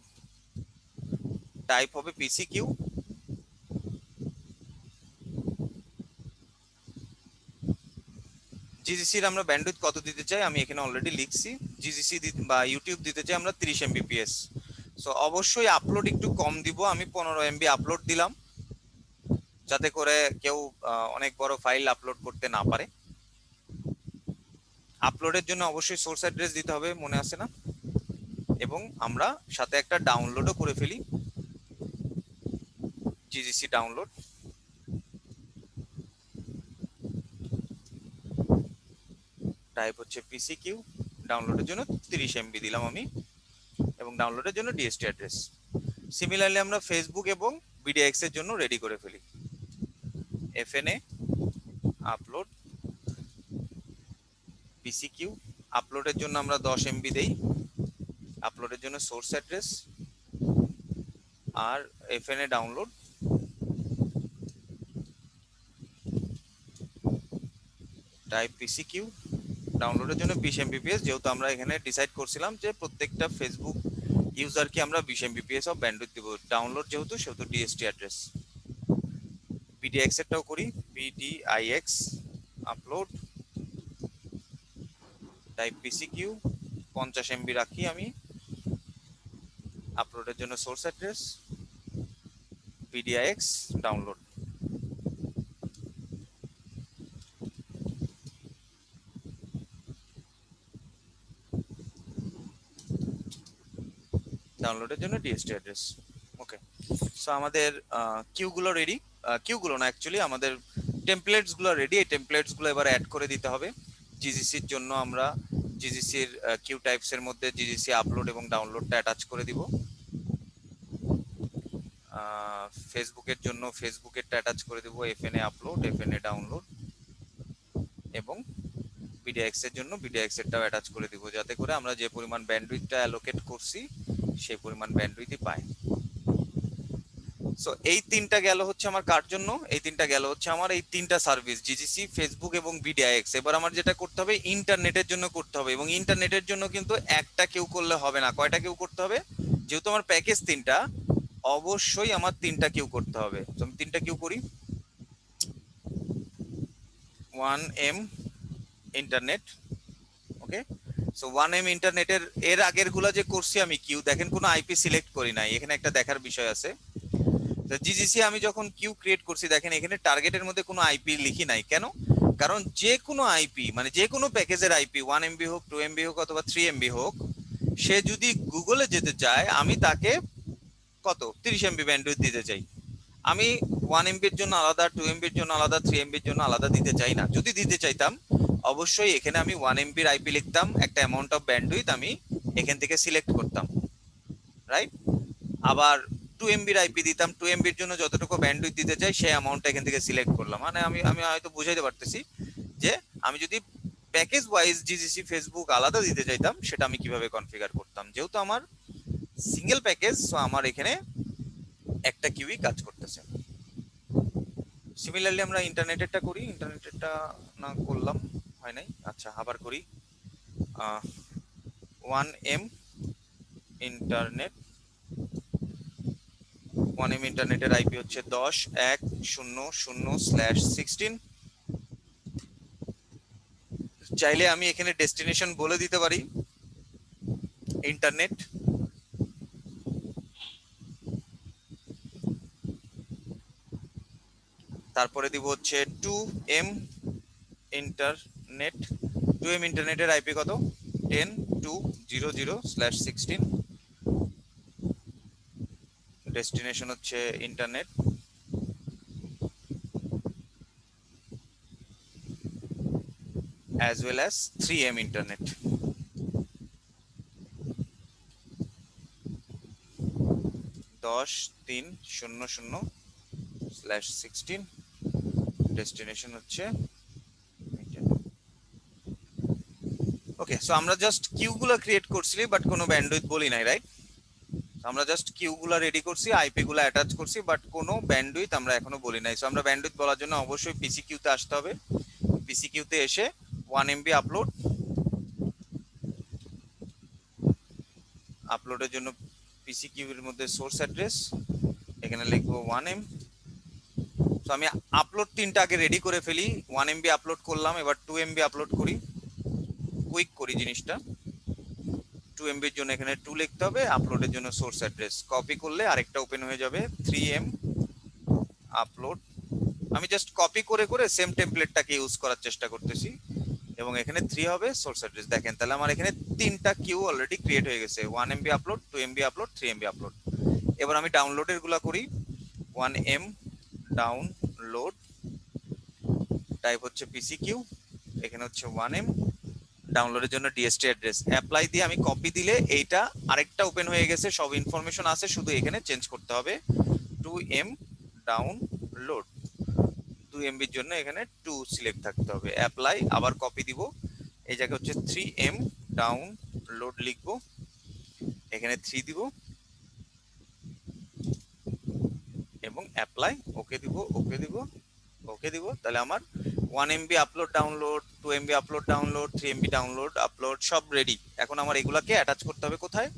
S1: টাইপ হবে পিসি কিউ, জিজিসির আমরা ব্যান্ডউইথ কত দিতে চাই আমি এখানে অলরেডি লিখছি, জিজিসি বা ইউটিউব দিতে চাই আমরা 30 এমবিপিএস। সো অবশ্যই আপলোড একটু কম দিব, আমি 15 এমবি আপলোড দিলাম, যাতে করে কেউ অনেক বড় ফাইল আপলোড করতে না পারে। আপলোডের জন্য অবশ্যই সোর্স অ্যাড্রেস দিতে হবে, মনে আছে না? এবং আমরা সাথে একটা ডাউনলোডও করে ফেলি, জিজিসি ডাউনলোড, টাইপ হচ্ছে পিসি কিউ, ডাউনলোডের জন্য 30 এমবি দিলাম আমি, এবং ডাউনলোডের জন্য ডিএসটি অ্যাড্রেস। সিমিলারলি আমরা ফেসবুক এবং বিডিএক্স এর জন্য রেডি করে ফেলি, এফএনএ আপলোড পিসি কিউ, আপলোডের জন্য আমরা 10 এমবি দেই, আপলোডের জন্য সোর্স অ্যাড্রেস, আর এফএনএ ডাউনলোড, টাইপ পিসি কিউ, ডাউনলোডের জন্য 20 এমবিপিএস, যেহেতু আমরা এখানে ডিসাইড করছিলাম যে প্রত্যেকটা ফেসবুক ইউজারকে আমরা 20 এমবিপিএস অফ ব্যান্ডউইথ দিব, ডাউনলোড যেহেতু সেহেতু ডিএসটি অ্যাড্রেস। বিডিএক্স এরটাও করি, বিডিআইএক্স আপলোড, টাইপ পিসি কিউ, 50 এমবি রাখি আমি, আপলোডের জন্য সোর্স অ্যাড্রেস, বিডিআইএক্স ডাউনলোড। ডাউনলোডের জন্য ডিএসটি অ্যাড্রেস। ওকে, সো আমাদের কিউ গুলো রেডি, কিউ গুলো না অ্যাকচুয়ালি আমাদের টেমপ্লেটস গুলো রেডি। এই টেমপ্লেটস গুলো এবার অ্যাড করে দিতে হবে। জিজিসির জন্য আমরা জিজিসির কিউ টাইপস এর মধ্যে জিজিসি আপলোড এবং ডাউনলোডটা অ্যাটাচ করে দিব। ফেসবুকের জন্য ফেসবুকেরটা অ্যাটাচ করে দিব, এফএনএ আপলোড, এফএনএ ডাউনলোড, এবং বিডিএক্স এর জন্য বিডিএক্স এরটাও অ্যাটাচ করে দিব, যাতে করে আমরা যে পরিমাণ ব্যান্ডউইথটা অ্যালোকেট করছি সেই পরিমাণ ব্যান্ডউইথই পাই। সো এই তিনটা গেল হচ্ছে আমার কার জন্য, এই তিনটা গেল হচ্ছে আমার এই তিনটা সার্ভিস, জিজিসি, ফেসবুক এবং বিডিআইএক্স। এবার আমার যেটা করতে হবে ইন্টারনেটের জন্য করতে হবে, এবং ইন্টারনেটের জন্য কিন্তু একটা কেউ করলে হবে না, কয়টা কেউ করতে হবে? যেহেতু আমার প্যাকেজ তিনটা, অবশ্যই আমার তিনটা কিউ করতে হবে। তো আমি তিনটা কিউ করি, 1M ইন্টারনেট। ওকে, সো 1M ইন্টারনেটের এর আগের গুলা যে করছি আমি কিউ, দেখেন কোনো আইপি সিলেক্ট করি নাই, এখানে একটা দেখার বিষয় আছে। তো জিজিসি আমি যখন কিউ ক্রিয়েট করছি, দেখেন এখানে টার্গেটের মধ্যে কোনো আইপি লিখি নাই, কেন? কারণ যে কোনো আইপি, মানে যে কোনো প্যাকেজের আইপি, 1MB হোক, 2MB হোক, অথবা 3MB হোক, সে যদি গুগলে যেতে চায়, আমি তাকে কত 30 এমবি ব্যান্ডউইথ দিতে চাই। আমি 1MBর জন্য আলাদা, 2MBর জন্য আলাদা, 3MBর জন্য আলাদা দিতে চাই না। যদি দিতে চাইতাম, অবশ্যই এখানে আমি 1MBর আইপি লিখতাম, একটা অ্যামাউন্ট অফ ব্যান্ডউইথ আমি এখান থেকে সিলেক্ট করতাম, রাইট? আবার 2MBর আইপি দিতাম, 2MBর জন্য যতটুকু ব্যান্ডউইথ দিতে চাই সেই অ্যামাউন্টটা এখান থেকে সিলেক্ট করলাম। মানে আমি আমি হয়তো বুঝাইতে পারতেছি যে আমি যদি প্যাকেজ ওয়াইজ জিজিসি ফেসবুক আলাদা দিতে চাইতাম, সেটা আমি কিভাবে কনফিগার করতাম। যেহেতু আমার সিঙ্গেল প্যাকেজ, সো আমার এখানে একটা কিউই কাজ করতেছে। সিমিলারলি আমরা ইন্টারনেটেরটা করি, ইন্টারনেটেরটা না করলাম, হয় নাই। আচ্ছা আবার করি। 1M ইন্টারনেট, 1M ইন্টারনেটের আইপি হচ্ছে 10.1.0.0/16। চাইলে আমি এখানে ডেস্টিনেশন বলে দিতে পারি ইন্টারনেট, তারপরে দিব হচ্ছে 2M ইন্টারনেট। 2M ইন্টারনেটের আইপি কত? 10.2.0.0/16। ডেস্টিনেশন হচ্ছে internet, as well as 3M internet. 10.3.0.0/16 destination হচ্ছে। ওকে, সো আমরা জাস্ট কিউ গুলা ক্রিয়েট করছি বাট কোনো ব্যান্ডউইথ বলি নাই, রাইট? আমরা জাস্ট কিউ গুলা রেডি করছি, আইপি গুলা অ্যাটাচ করছি, বাট কোনো ব্যান্ডউইথ আমরা এখনো বলি নাই। সো আমরা ব্যান্ডউইথ বলার জন্য অবশ্যই পিসি কিউতে আসতে হবে। পিসি কিউতে এসে 1 MB আপলোড, আপলোডের জন্য পিসি কিউ এর মধ্যে সোর্স অ্যাড্রেস, এখানে লিখবো 1M। তো আমি আপলোড 3টা আগে রেডি করে ফেলি। 1 MB আপলোড করলাম, এবার 2 MB আপলোড করি, কুইক করি জিনিসটা। 2 MB এর জন্য এখানে 2 লিখতে হবে, আপলোডের জন্য সোর্স অ্যাড্রেস কপি করলে আরেকটা ওপেন হয়ে যাবে 3M আপলোড। আমি জাস্ট কপি করে করে সেম টেমপ্লেটটাকে ইউজ করার চেষ্টা করতেছি, এবং এখানে 3 হবে সোর্স অ্যাড্রেস। দেখেন তাহলে আমার এখানে 3টা কিউ অলরেডি ক্রিয়েট হয়ে গেছে, 1 MB upload, 2 MB upload, 3 MB upload. এবার আমি ডাউনলোডের গুলা করি। 1M ডাউনলোড, টাইপ হচ্ছে পিসি কিউ, এখানে হচ্ছে 1M। ডাউনলোডের জন্য ডিএসটি অ্যাড্রেস অ্যাপ্লাই দিয়ে আমি কপি দিলে এইটা আরেকটা ওপেন হয়ে গেছে, সব ইনফরমেশন আছে, শুধু এখানে চেঞ্জ করতে হবে 2M ডাউনলোড। 2 MB এর জন্য এখানে 2 সিলেক্ট থাকতে হবে, অ্যাপ্লাই, আবার কপি দিব, এই জায়গায় হচ্ছে 3M ডাউনলোড লিখবো, এখানে 3 দিব এবং অ্যাপ্লাই, ওকে দিব, ওকে দিব, ওকে দিব। তাহলে আমার 1 MB upload download, 2 MB upload download, 3 MB download upload সব রেডি। এখন আমার এগুলাকে অ্যাটাচ করতে হবে কোথায়?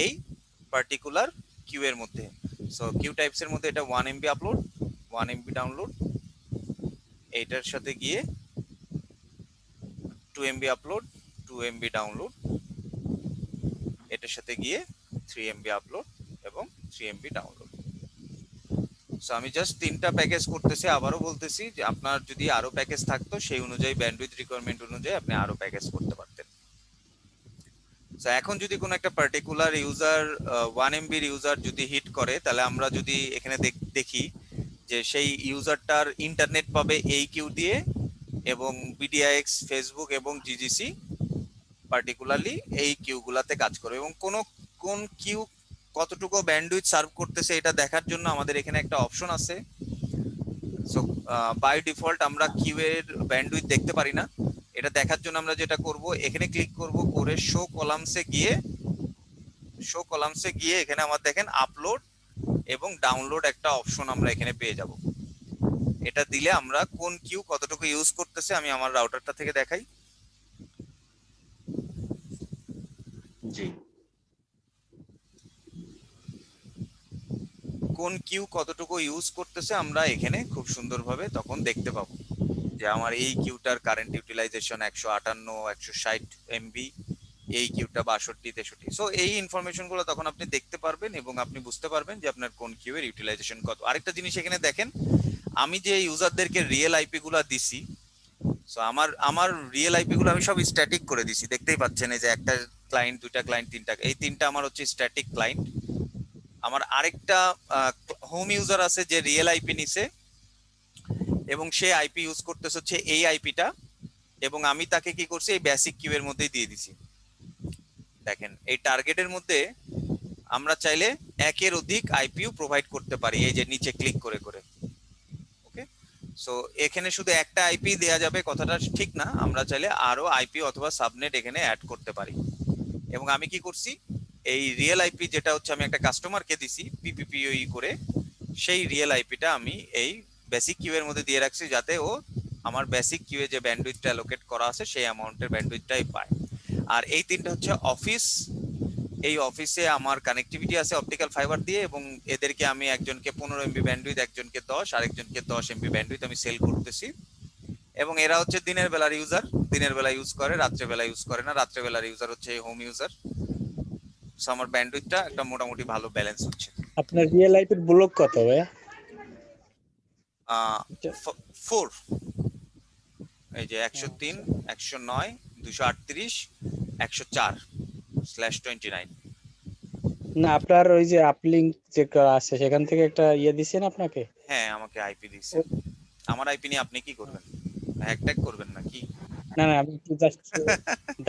S1: এই পার্টিকুলার কিউ এর মধ্যে। সো কিউ টাইপস এর মধ্যে এটা 1 MB আপলোড, 1 MB ডাউনলোড, এইটার সাথে গিয়ে 2 MB আপলোড, 2 MB ডাউনলোড, এটার সাথে গিয়ে 3 MB আপলোড এবং 3 MB ডাউনলোড। সো আমি জাস্ট 3টা প্যাকেজ করতেছি। আবারও বলতেছি যে আপনার যদি আরো প্যাকেজ থাকতো সেই অনুযায়ী ব্যান্ডউইথ রিকোয়ারমেন্ট অনুযায়ী আপনি আরো প্যাকেজ করতে পারতেন। সো এখন যদি কোনো একটা পার্টিকুলার ইউজার 1 MB ইউজার যদি হিট করে, তাহলে আমরা যদি এখানে দেখি যে সেই ইউজারটার ইন্টারনেট পাবে এই কিউ দিয়ে, এবং বিডিআইএক্স, ফেসবুক এবং জিজিসি পার্টিকুলারলি এই কিউ গুলাতে কাজ করবে, এবং কোন কিউ কতটুকু ব্যান্ডউইথ সার্ভ করতেছে এটা দেখার জন্য আমাদের এখানে একটা অপশন আছে। সো বাই ডিফল্ট আমরা কিউ এর ব্যান্ডউইথ দেখতে পারি না, এটা দেখার জন্য আমরা যেটা করব, এখানে ক্লিক করব, করে শো কলামসে গিয়ে এখানে আমার দেখেন আপলোড এবং ডাউনলোড একটা অপশন আমরা এখানে পেয়ে যাব। এটা দিলে আমরা কোন কিউ কতটুকু ইউজ করতেছে আমি আমার রাউটারটা থেকে দেখাই।
S2: জি,
S1: কোন কিউ কতটুকু ইউজ করতেছে আমরা এখানে খুব সুন্দরভাবে তখন দেখতে পাবো যে আমার এই কিউটার কারেন্ট ইউটিলাইজেশন 158, 160 এমবি, এই কিউটা 62, 63। সো এই ইনফরমেশন গুলো তখন আপনি দেখতে পারবেন এবং আপনি বুঝতে পারবেন যে আপনার কোন কিউ এর ইউটিলাইজেশন কত। আরেকটা জিনিস এখানে দেখেন, আমি যে ইউজারদেরকে রিয়েল আইপি গুলা দিছি, সো আমার রিয়েল আইপি গুলো আমি সব স্ট্যাটিক করে দিছি, দেখতেই পাচ্ছেন এই যে একটা ক্লায়েন্ট, দুইটা ক্লায়েন্ট, তিনটা, এই 3টা আমার হচ্ছে স্ট্যাটিক ক্লায়েন্ট। আমার আরেকটা হোম ইউজার আছে যে রিয়েল আইপি নিছে এবং সে আইপি ইউজ করতেছে হচ্ছে এই আইপিটা, এবং আমি তাকে কি করছি এই বেসিক কিউ এর মধ্যেই দিয়ে দিছি। দেখেন এই টার্গেটের মধ্যে আমরা চাইলে একের অধিক আইপিও প্রোভাইড করতে পারি, এই যে নিচে ক্লিক করে করে। ওকে, সো এখানে শুধু একটা আইপি দেয়া যাবে কথাটা ঠিক না, আমরা চাইলে আরো আইপি অথবা সাবনেট এখানে অ্যাড করতে পারি। এবং আমি কি করছি, এই রিয়েল আইপি যেটা হচ্ছে আমি একটা কাস্টমারকে দিছি পিপিপিওই করে, সেই রিয়েল আইপিটা আমি এই বেসিক কিউ এর মধ্যে দিয়ে রাখছি যাতে ও আমার বেসিক কিউ এ যে ব্যান্ডউইথটা অ্যালোকেট করা আছে সেই অ্যামাউন্টের ব্যান্ডউইথটাই পায়। আর এই তিনটা হচ্ছে অফিস। এই অফিসে আমার কানেক্টিভিটি আছে অপটিক্যাল ফাইবার দিয়ে, এবং এদেরকে আমি একজনকে 15 MB ব্যান্ডউইথ, একজনকে 10, আরেকজনকে 10 MB ব্যান্ডউইথ আমি সেল করতেছি। এবং এরা হচ্ছে দিনের বেলার ইউজার, দিনের বেলা ইউজ করে, রাত্রে বেলা ইউজ করে না। রাত্রে বেলার ইউজার হচ্ছে হোম ইউজার। সো আমার ব্যান্ডউইথটা একটা মোটামুটি ভালো ব্যালেন্স হচ্ছে।
S3: আপনার রিয়েল লাইফের ব্লক কত ভাইয়া?
S1: 4, এই যে 103, 109, 238, 104/29।
S3: না, আপনার ওই যে আপলিঙ্ক যে আছে সেখান থেকে একটা ইয়ে দিছেন আপনাকে?
S1: হ্যাঁ, আমাকে আইপি দিয়েছে। আমার আইপি নিয়ে আপনি কি করবেন? হ্যাক ট্যাগ করবেন নাকি?
S3: না না, আমি একটু জাস্ট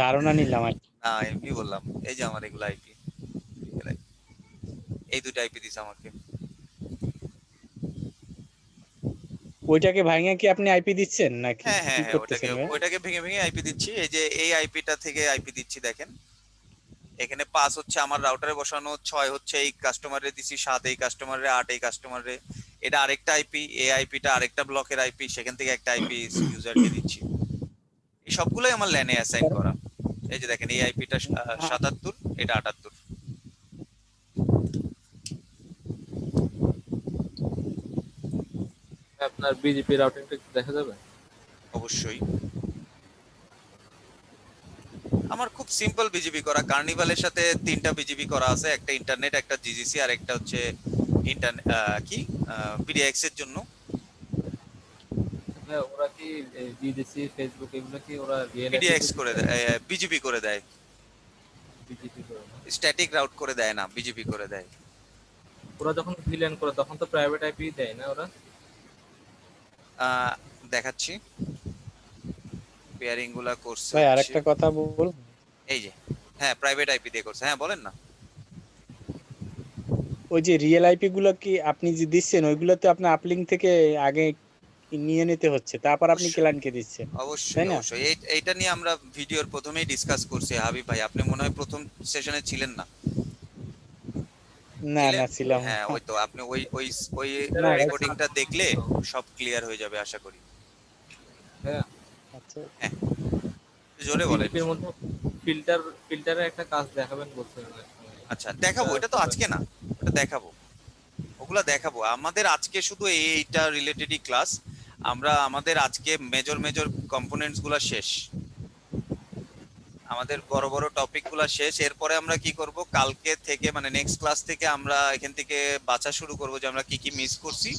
S3: ধারণা নিলাম আর কি।
S1: না, এমনি বললাম। এই যে আমার এগুলো আইপি, এই দুটো আইপি দিছে আমাকে।
S3: ওইটাকে ভাঙিয়ে কি আপনি আইপি দিচ্ছেন নাকি
S1: হ্যাঁ হ্যাঁ
S3: কি
S1: হ্যাঁ, ওটাকে
S3: করতেছেন ভাইয়া?
S1: ওইটাকে ভেঙে ভেঙে আইপি দিচ্ছি। এই যে এই আইপিটা থেকে আইপি দিচ্ছি দেখেন। এখানে 5 হচ্ছে আমার রাউটারে বসানো, 6 হচ্ছে এই কাস্টমারে দিছি, 7 এই কাস্টমারে, 8 এই কাস্টমারে। এটা আরেকটা আইপি, এই আইপিটা আরেকটা ব্লকের আইপি, সেখান থেকে একটা আইপি ইউজারকে দিচ্ছি। এই সবগুলোই আমার ল্যানে অ্যাসাইন করা। এই যে দেখেন, এই আইপিটা 77, এটা 78।
S4: আপনার বিজেপি রাউটিংটা একটু দেখা যাবে?
S1: অবশ্যই। আমার খুব সিম্পল বিজিবি করা। কার্নিভালের সাথে 3টা বিজিবি করা আছে, একটা ইন্টারনেট, একটা জিজিসি, আর একটা হচ্ছে ইন্টারনেট কি পিডিএক্স এর জন্য।
S4: হ্যাঁ, ওরা কি বিদেশি ফেসবুক এগুলো কি ওরা রিয়েল
S1: পিডিএক্স করে দেয়, বিজিবি করে দেয়,
S4: বিজেপি করে না?
S1: স্ট্যাটিক রাউট করে দেয় না, বিজিবি করে দেয়।
S4: ওরা যখন ভিলেন করে তখন তো প্রাইভেট আইপি দেয় না ওরা?
S1: দেখাচ্ছি, পেয়ারিং গুলা করছে
S3: ভাই
S1: হচ্ছে
S3: আরেকটা কথা বল।
S1: এই যে। হ্যাঁ, প্রাইভেট আইপি দিয়ে করছে। হ্যাঁ, বলেন না।
S3: ওই যে রিয়েল আইপি গুলো কি আপনি যে দিচ্ছেন ওইগুলোতে আপনার আপলিঙ্ক থেকে আগে নিয়ে নিতে হচ্ছে, তারপর আপনি
S1: অবশ্যই
S3: ক্লায়েন্টকে দিচ্ছেন,
S1: অবশ্যই
S3: তাই না?
S1: অবশ্যই। এইটা নিয়ে আমরা ভিডিওর প্রথমেই ডিসকাস করছি হাবিব ভাই, আপনি মনে হয় প্রথম সেশনে ছিলেন না।
S3: না
S1: ছিলেন?
S3: না, ছিলাম
S1: হ্যাঁ,
S3: না।
S1: ওই তো আপনি ওই ওই ওই
S3: না ভাই,
S1: রেকর্ডিংটা দেখলে সব ক্লিয়ার হয়ে যাবে আশা করি।
S4: হ্যাঁ,
S3: আচ্ছা।
S1: হ্যাঁ, জোরে বলেন।
S4: বিজেপির মধ্যে ফিল্টারের একটা কাজ দেখাবেন বলছিলেন এক সময়।
S1: আচ্ছা, দেখাবো। এটা তো
S4: ওটা
S1: আজকে না, এটা দেখাবো, ওগুলা দেখাবো। আমাদের আজকে শুধু এইটা রিলেটেডই ক্লাস। আমরা আমাদের আজকে মেজর মেজর কম্পোনেন্টস গুলা শেষ, আমাদের বড় বড় টপিক গুলা শেষ। এরপরে আমরা কি করব, কালকে থেকে মানে নেক্সট ক্লাস থেকে আমরা এখান থেকে বাছা শুরু করব যে আমরা কি কি মিস করছি,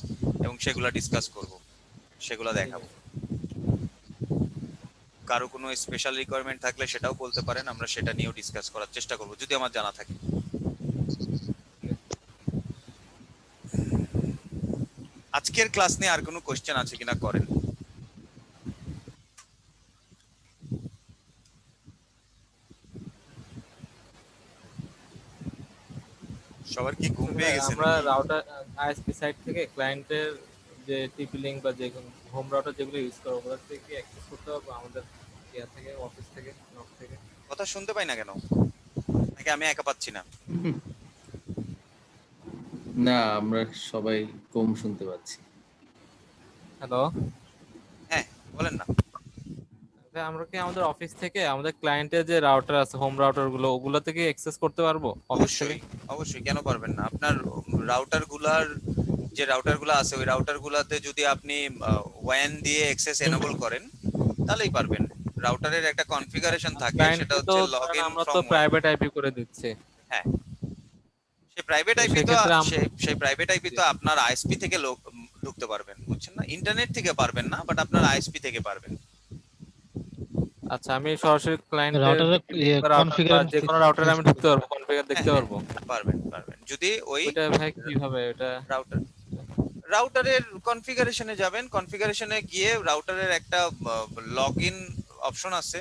S1: এবং সেগুলা ডিসকাস করব, সেগুলা দেখাবো। কারো কোনো স্পেশাল রিকোয়ারমেন্ট থাকলে সেটাও বলতে পারেন, আমরা সেটা নিয়েও ডিসকাস করার চেষ্টা করব যদি আমার জানা থাকে। আজকের ক্লাস নিয়ে আর কোনো কোশ্চেন আছে কিনা করেন। সবার কি ঘুম পেয়ে গেছে
S4: আমরা
S1: নাকি?
S4: রাউটার আইএসপি সাইট থেকে ক্লায়েন্টের যে টিপি লিঙ্ক বা যে হোম রাউটার যেগুলো ইউজ করবো ওগুলো থেকে অ্যাক্সেস করতে পারবো আমাদের ইয়া থেকে, অফিস থেকে, নক থেকে?
S1: কথা শুনতে পাই না কেন? নাকি আমি একা পাচ্ছি না?
S5: না, আমরা সবাই কম শুনতে পাচ্ছি।
S4: হ্যালো,
S1: হ্যাঁ, বলেন না।
S4: আমরা কি আমাদের অফিস থেকে আমাদের ক্লায়েন্টের যে রাউটার আছে হোম রাউটার গুলো ওগুলো থেকে অ্যাক্সেস করতে পারবো অফিস থেকে?
S1: অবশ্যই অবশ্যই, কেন পারবেন না? আপনার রাউটার গুলার যে রাউটার গুলা আছে, ওই রাউটার গুলাতে যদি আপনি ওয়ান দিয়ে অ্যাক্সেস এনেবল করেন তাহলেই পারবেন। রাউটারের একটা কনফিগারেশন থাকে, সেটা
S4: ক্লায়েন্টকে তো
S1: হচ্ছে
S4: ধরেন
S1: লগইন
S4: আমরা তো
S1: ফ্রম ওয়ান।
S4: প্রাইভেট আইপি করে দিচ্ছি।
S1: হ্যাঁ, সেই প্রাইভেট
S4: তো
S1: আইপি তো
S4: সেক্ষেত্রে আমরা
S1: সেই প্রাইভেট আইপি তো আপনার আইএসপি থেকে ঢুকতে পারবেন, বুঝছেন না? ইন্টারনেট থেকে পারবেন না, বাট আপনার আইএসপি থেকে পারবেন।
S4: আচ্ছা, আমি সরাসরি ক্লায়েন্টের
S6: রাউটারের
S4: রাউটার বা
S6: কনফিগার
S4: যে কোনো রাউটারে আমি ঢুকতে পারবো, কনফিগার
S1: হ্যাঁ
S4: দেখতে
S1: হ্যাঁ,
S4: পারবো?
S1: পারবেন পারবেন যদি ওই
S4: ওইটা ভাই কিভাবে ওটা?
S1: রাউটার রাউটারের কনফিগারেশনে যাবেন, কনফিগারেশনে গিয়ে রাউটারের একটা লগইন অপশন আছে।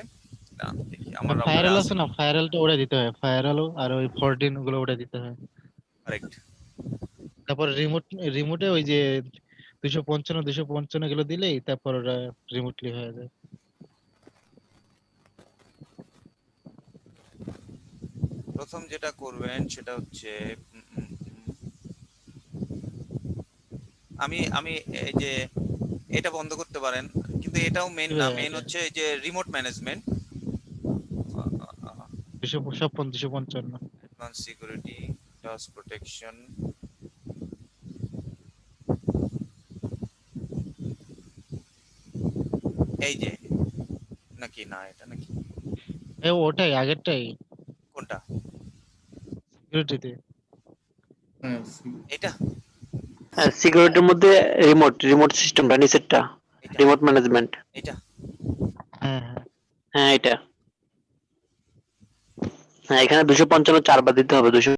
S1: দেখি আমার রাউটারে
S6: ফায়ারওয়াল
S1: আছে।
S6: আছে না, ফায়ারওয়ালটা উড়ে দিতে হয়, ফায়ারওয়াল আর ওই 14 গুলো উড়ে দিতে হয়।
S1: কারেক্ট।
S6: তারপর রিমোটে ওই যে 255 গুলো দিলেই তারপর ওরা রিমোটলি হয়ে যায়।
S1: প্রথম যেটা করবেন সেটা হচ্ছে আমি এই যে এটা বন্ধ করতে পারেন, কিন্তু এটাও মেন না, মেন হচ্ছে এই যে remote management,
S6: 255
S1: advance security, task protection, এই যে নাকি না এটা নাকি
S6: ওটাই আগেরটাই
S1: কোনটা
S6: সিকিউরিটিতে।
S5: হ্যাঁ
S1: এটা
S7: সিকিউরিটির মধ্যে রিমোট সিস্টেমটা নিচেরটা,
S1: এটা
S7: রিমোট ম্যানেজমেন্ট।
S1: এটা
S6: হ্যাঁ হ্যাঁ
S7: হ্যাঁ এটা, হ্যাঁ এখানে 255 4 বার দিতে হবে, 200